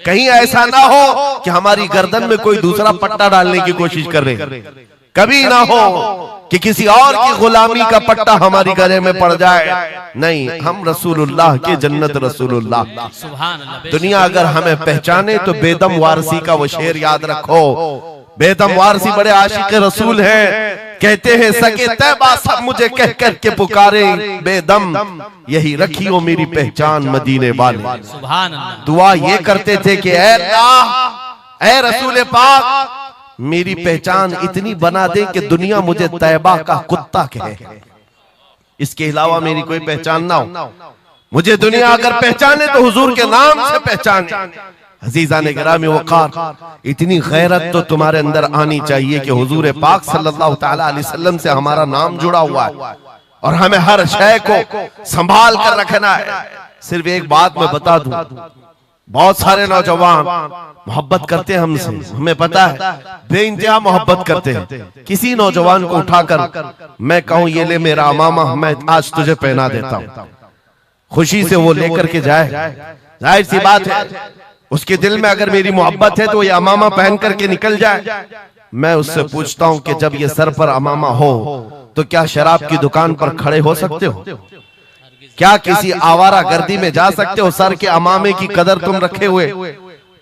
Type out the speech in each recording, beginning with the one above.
कहीं ऐसा ना हो कि हमारी गर्दन में कोई दूसरा पट्टा डालने की कोशिश कर रहे, कभी ना हो कि किसी और की गुलामी का पट्टा हमारी गले में पड़ जाए। नहीं, हम रसूलुल्लाह के जन्नत रसूलुल्लाह। दुनिया अगर हमें पहचाने तो बेदम वारसी का वो शेर याद रखो। बेदम वारसी बड़े आशिक रसूल हैं, कहते हैं सके तैबा सब मुझे कह कर के पुकारे, बेदम यही रखियो मेरी पहचान मदीने वाले। दुआ ये करते थे कि ऐ अल्लाह, ऐ रसूल पाक, मेरी पहचान इतनी बना दे कि दुनिया मुझे तैबा का कुत्ता कहे, इसके अलावा मेरी कोई पहचान ना हो। मुझे दुनिया अगर पहचाने तो हुजूर के नाम से पहचाने। अजीज़ान गिरामी वक़ार, इतनी गैरत तो तुम्हारे अंदर आनी चाहिए कि हुजूर पाक सल्लल्लाहु तआला अलैहि वसल्लम से हमारा नाम जुड़ा हुआ है और हमें हर शय को संभाल कर रखना है। सिर्फ एक बात मैं बता दूं, बहुत सारे नौजवान मोहब्बत करते हैं हमसे, हमें पता है, बेइंतहा मोहब्बत करते हैं। किसी नौजवान को उठाकर मैं कहूं ये ले मेरा अमामा, मैं आज तुझे पहना देता हूं, खुशी से वो लेकर के जाए, जाहिर सी बात है उसके दिल में अगर मेरी मोहब्बत है तो ये अमामा पहन करके निकल जाए। मैं उससे पूछता हूं कि जब ये सर पर अमामा हो तो क्या शराब की दुकान पर खड़े हो सकते हो? क्या किसी आवारा गर्दी में जा सकते हो? सर के अमामे की कदर तुम रखे हुए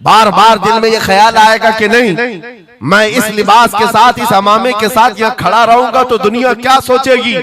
बार बार दिल में ये ख्याल आएगा कि नहीं, मैं इस लिबास के साथ, इस अमामे के साथ यहाँ खड़ा रहूंगा तो दुनिया क्या सोचेगी?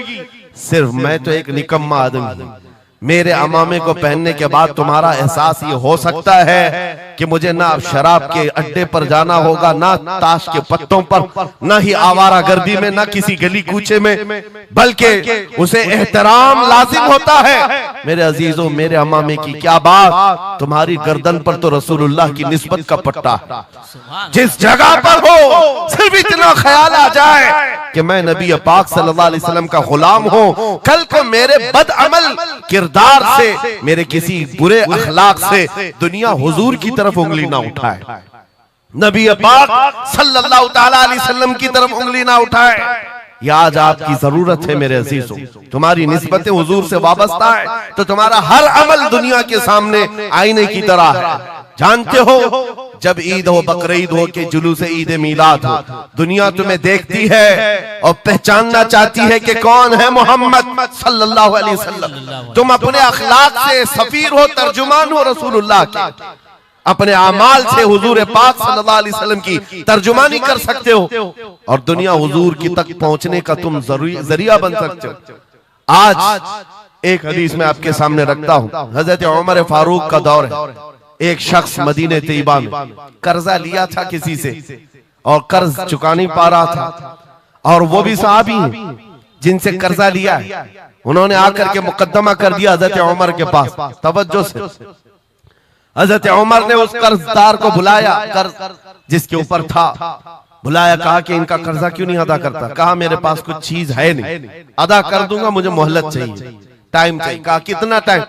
सिर्फ मैं तो एक निकम्मा आदमी हूं, मेरे अमामे को पहनने के बाद तुम्हारा एहसास ये हो सकता है कि मुझे ना शराब के अड्डे पर जाना होगा, ना ताश के पत्तों पर, ना ही आवारा गर्दी में, ना किसी गली कूचे में, बल्कि उसे एहतराम लाजिम होता है। मेरे अजीजों, मेरे अमामे की क्या बात, तुम्हारी गर्दन पर तो रसूलुल्लाह की निस्बत का पट्टा है। जिस जगह पर हो सिर्फ इतना ख्याल आ जाए कि मैं नबी पाक सल्लल्लाहु अलैहि वसल्लम का गुलाम हूं, कल को मेरे बदअमल किरदार से, मेरे किसी बुरे अखलाक से दुनिया हुजूर की तरफ उंगली ना उठाए, नबी पाक सल्लल्लाहु तआला अलैहि वसल्लम की तरफ उंगली ना उठाए। ये आज आपकी जरूरत है मेरे अजीजों। तुम्हारी निस्बतें हुजूर से वाबस्ता है तो तुम्हारा हर अमल दुनिया के सामने आईने की तरह है। जानते हो, जब ईद हो, बकरीद हो के जुलूस ईद मिलाद हो, दुनिया तुम्हें देखती है और पहचानना चाहती है कि कौन है मोहम्मद सल्लल्लाहु अलैहि वसल्लम। तुम अपने अखलाक से सफीर हो, तर्जुमान हो रसूलुल्लाह के, अपने आमाल से हुजूर पाक सल्लल्लाहु अलैहि वसल्लम की तर्जुमानी कर सकते हो और दुनिया हुजूर की तक पहुंचने का तुम जरिया बन सकते हो। आज एक हदीस में आपके सामने रखता हूं, हजरत उमर फारूक का दौर है। एक शख्स मदीने तैयबा में कर्जा लिया था किसी से और कर्ज चुका नहीं पा रहा था, और वो भी सहाबी हैं जिनसे कर्जा लिया है। उन्होंने आकर के मुकद्दमा कर दिया हजरत उमर के पास। तवज्जो से, हजरत उमर ने उस कर्जदार को बुलाया, कर्ज जिसके ऊपर था, बुलाया, कहा कि इनका कर्जा क्यों नहीं अदा करता? कहा मेरे पास कुछ चीज है नहीं, अदा कर दूंगा, मुझे मोहलत चाहिए, टाइम चाहिए। कहा कितना टाइम?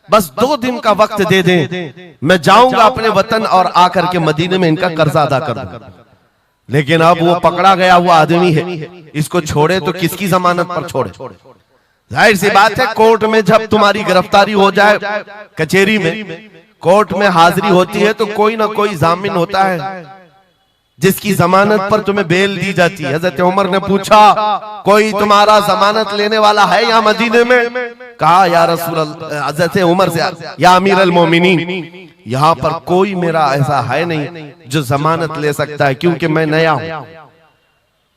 बस 2 दिन का वक्त दे दें, मैं जाऊंगा अपने वतन और आकर के मदीने में इनका कर्जा अदा कर दूंगा। लेकिन अब वो पकड़ा गया हुआ आदमी है, इसको छोड़े तो किसकी जमानत पर छोड़े? जाहिर सी बात है, कोर्ट में जब तुम्हारी गिरफ्तारी हो जाए, कचहरी में, कोर्ट में हाजिरी होती है तो कोई ना कोई जामिन होता है जिसकी जमानत पर तुम्हें बेल दी जाती है। हजरत उमर ने पूछा, कोई तुम्हारा जमानत लेने वाला है यहाँ मदीने में? कहा या रसूल अल्लाह, हजरत उमर से, या अमीर अल मोमिनीन, यहाँ पर कोई मेरा ऐसा है नहीं जो जमानत ले सकता है, क्योंकि मैं नया हूं,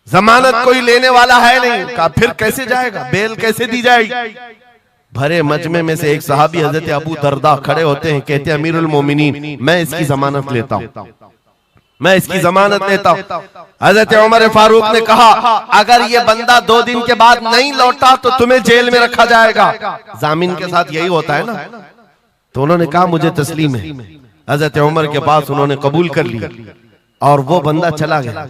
जमानत कोई लेने वाला है नहीं। कहा फिर कैसे जाएगा, बेल कैसे दी जाएगी? भरे मजमे में से एक सहाबी हजरत अबू दरदा खड़े होते हैं, कहते हैं अमीरुल मोमिनीन, मैं इसकी जमानत लेता हूं, मैं इसकी जमानत लेता हूं। हजरत उमर फारूक ने कहा, अगर ये बंदा 2 दिन के बाद नहीं लौटा तो तुम्हें जेल में रखा जाएगा। जामिन के साथ यही होता है ना। तो उन्होंने कहा मुझे तस्लीम है। हजरत उमर के पास उन्होंने कबूल कर लिया और वो बंदा चला गया।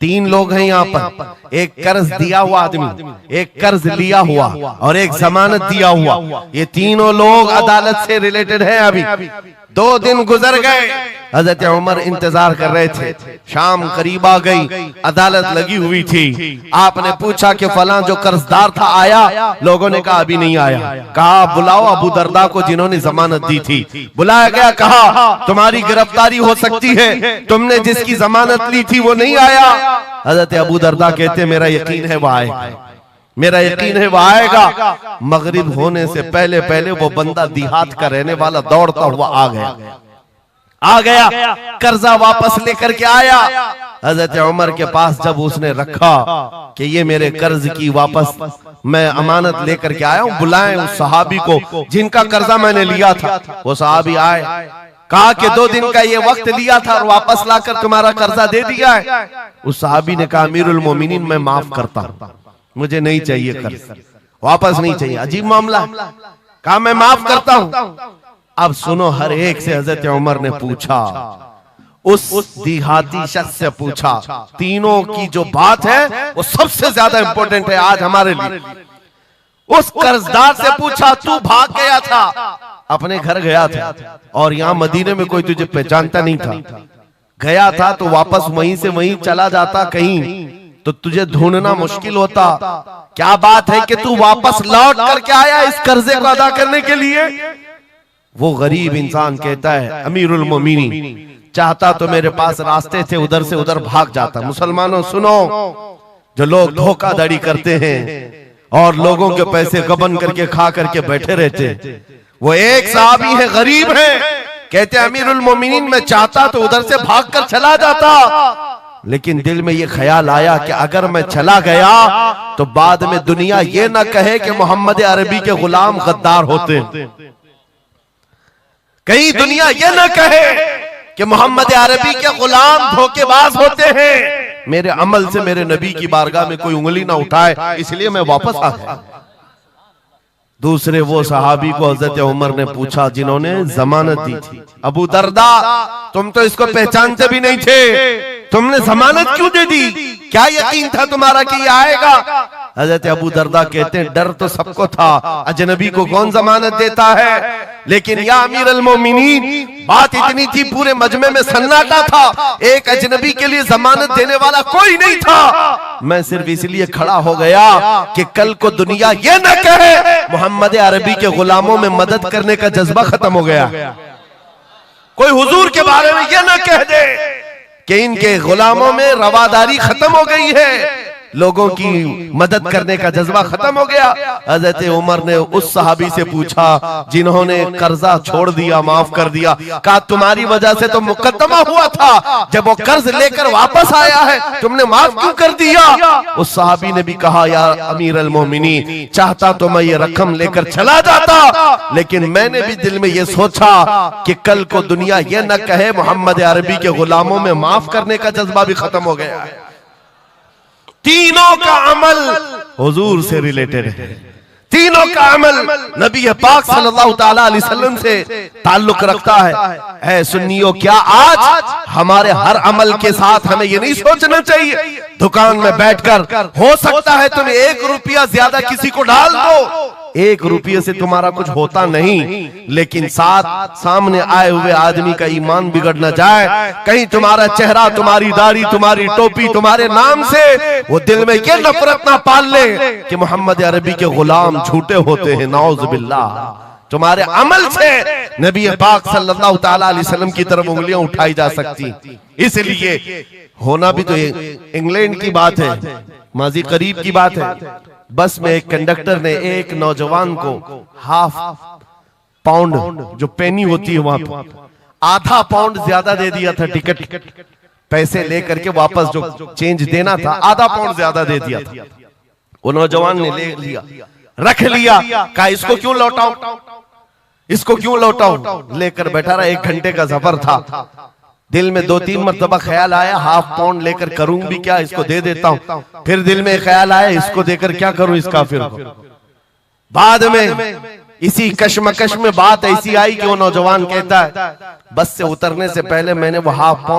3 लोग हैं यहाँ पर, एक कर्ज दिया हुआ आदमी, एक कर्ज लिया हुआ और एक जमानत दिया हुआ। ये तीनों लोग अदालत से रिलेटेड हैं। अभी 2 दिन गुजर गए, हजरत उमर इंतजार कर रहे थे। शाम करीब आ गई, अदालत लगी हुई थी। आपने पूछा कि फलां जो कर्जदार था आया? लोगों ने कहा अभी नहीं आया। कहा बुलाओ अबू दरदा को जिन्होंने जमानत दी थी। बुलाया गया, कहा तुम्हारी गिरफ्तारी हो सकती है, तुमने जिसकी जमानत ली थी वो नहीं आया। हजरत अबू दरदा कहते मेरा यकीन है वो आएगा, मेरा यकीन है वो आएगा। मगरिब होने से पहले पहले वो बंदा देहात का रहने वाला दौड़ता हुआ आ गया, कर्जा वापस लेकर के आया। हजरत उमर के पास जब उसने रखा कि ये मेरे कर्ज की वापस मैं अमानत लेकर के आया हूं, बुलाएं उस सहाबी को जिनका कर्जा मैंने लिया था। वो सहाबी आए, कहा कि 2 दिन का ये वक्त लिया था और वापस लाकर तुम्हारा कर्जा दे दिया है। उस सहाबी ने कहा अमीरुल मोमिनीन मैं माफ करता हूं, मुझे नहीं चाहिए कर्ज, वापस नहीं चाहिए। अजीब मामला, कहा मैं माफ करता हूं। अब सुनो, हर एक से हजरत उमर ने पूछा, उस देहाती शख्स से पूछा, तीनों की जो बात है वो सबसे ज्यादा इंपॉर्टेंट है आज हमारे लिए। उस कर्जदार से पूछा तू भाग गया था, अपने घर गया था और यहाँ मदीने में कोई तुझे पहचानता नहीं था, गया था तो वापस वहीं से वहीं चला जाता कहीं तो तुझे ढूंढना मुश्किल होता। क्या बात है कि तू वापस लौट करके आया इस कर्जे को अदा करने के लिए? वो गरीब इंसान कहता है अमीरुल मोमिनीन चाहता तो मेरे पास रास्ते थे, उधर से उधर भाग जाता। मुसलमानों सुनो, जो लोग धोखाधड़ी करते हैं और लोगों के पैसे गबन करके खा करके बैठे रहते, वो एक साहबी है, गरीब है, कहते अमीरुल मोमिनीन मैं चाहता तो उधर से भाग कर चला जाता, लेकिन दिल में ये ख्याल आया कि अगर मैं चला गया तो बाद में दुनिया ये ना कहे कि मोहम्मद अरबी के गुलाम गद्दार होते, कहीं दुनिया ये ना कहे कि मोहम्मद अरबी के गुलाम धोखेबाज होते हैं। मेरे अमल से मेरे नबी की बारगाह में कोई उंगली ना उठाए, इसलिए मैं वापस आ गया। दूसरे वो सहाबी को हजरत उमर ने पूछा जिन्होंने जमानत दी थी, अबू दरदा तुम तो इसको पहचानते भी नहीं थे, तुमने जमानत क्यों दे दी? क्या यकीन था तुम्हारा कि ये आएगा? हजरत अबू दरदा कहते हैं डर तो सबको था, अजनबी को कौन जमानत देता है, लेकिन या अमीरुल मोमिनीन बात इतनी थी पूरे मजमे में सन्नाटा था, एक अजनबी के लिए जमानत देने वाला कोई नहीं था। मैं सिर्फ इसलिए खड़ा हो गया कि कल को दुनिया ये न कहे मोहम्मद अरबी के गुलामों में मदद करने का जज्बा खत्म हो गया, कोई हुजूर के बारे में ये न कह दे कि इनके गुलामों में रवादारी खत्म हो गई है, लोगों की मदद करने का जज्बा खत्म हो गया। हजरत उमर ने उस सहाबी से पूछा जिन्होंने कर्जा छोड़ दिया, माफ कर दिया, कहा तुम्हारी वजह से तो मुकदमा हुआ था, जब वो कर्ज लेकर वापस आया है तुमने माफ क्यों कर दिया? उस सहाबी ने भी कहा यार अमीरुल मोमिनीन चाहता तो मैं ये रकम लेकर चला जाता, लेकिन मैंने भी दिल में ये सोचा कि कल को दुनिया ये न कहे मोहम्मद अरबी के गुलामों में माफ करने का जज्बा भी खत्म हो गया है। तीनों का अमल हुजूर से रिलेटेड है, तीनों का अमल नबी पाक सल्लल्लाहु ताला अलैहि वसल्लम से ताल्लुक रखता है। सुन्नियों क्या आज हमारे हर अमल के साथ हमें ये नहीं सोचना चाहिए दुकान में बैठकर हो सकता है तुम 1 रुपया ज्यादा किसी को डाल दो, 1 रुपये से तुम्हारा कुछ होता नहीं, लेकिन साथ सामने आए हुए आदमी का ईमान बिगड़ न जाए, कहीं तुम्हारा चेहरा, तुम्हारी दाढ़ी, तुम्हारी टोपी तुम्हारे नाम से वो दिल में ये नफरत ना पाल ले कि मोहम्मद अरबी के गुलाम झूठे होते हैं, नाउज़ बिल्लाह। तुम्हारे अमल से नबी पाक सल्लल्लाहु ताला अलैहि वसल्लम की तरफ उंगलियां उठाई जा सकती, इसलिए होना भी तो इंग्लैंड की बात है, माजी करीब की बात है। बस में एक कंडक्टर ने एक नौजवान को ½ पाउंड जो पेनी होती है वहां पर ½ पाउंड ज्यादा दे दिया था, टिकट पैसे लेकर के वापस जो चेंज देना था ½ पाउंड ज्यादा दे दिया था। वो नौजवान ने ले लिया, रख लिया, कहा इसको क्यों लौटाऊं, इसको क्यों लौटाऊं, लेकर बैठा रहा। 1 घंटे का सफर था, दिल में 2-3 मरतबा ख्याल आया ½ पाउंड लेकर करूं भी क्या, इसको दे देता हूं, फिर दिल में ख्याल आया इसको देकर क्या करूं इस काफिर को। बाद में इसी कश्मकश में बात ऐसी आई कि वो नौजवान कहता है बस से उतरने से पहले मैंने वो ½ पाउंड